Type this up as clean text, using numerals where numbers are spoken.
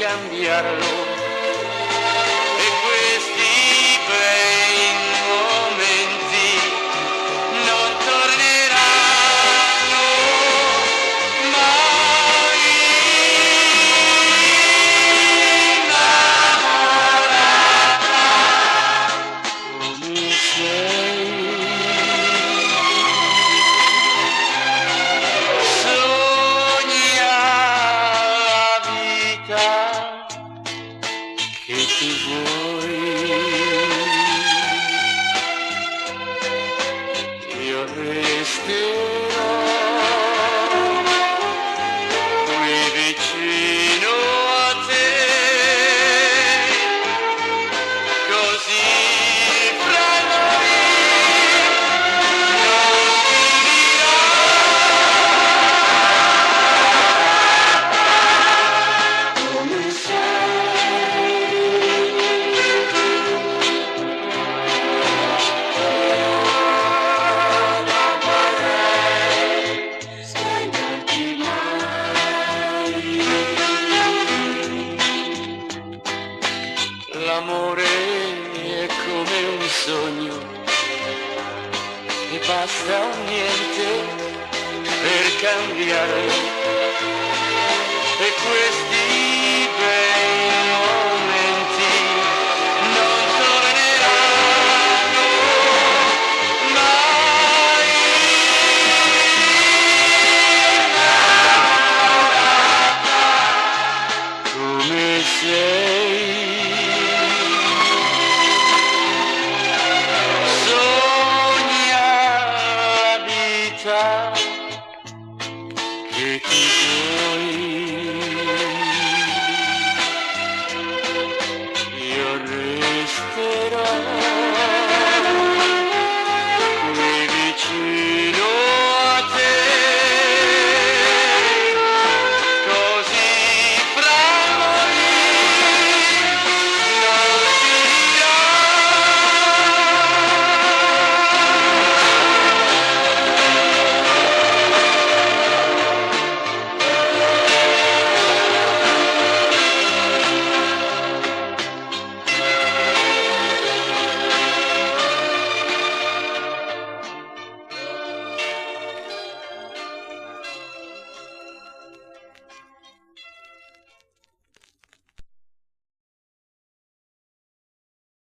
cambiarlo. E questi bei momenti non torneranno mai. Innamorata come sei, sogna la vita che tu vuoi. Io resterò qui vicino a te, così fra noi non finirà. Come l'amore è come un sogno e basta un niente per cambiarlo.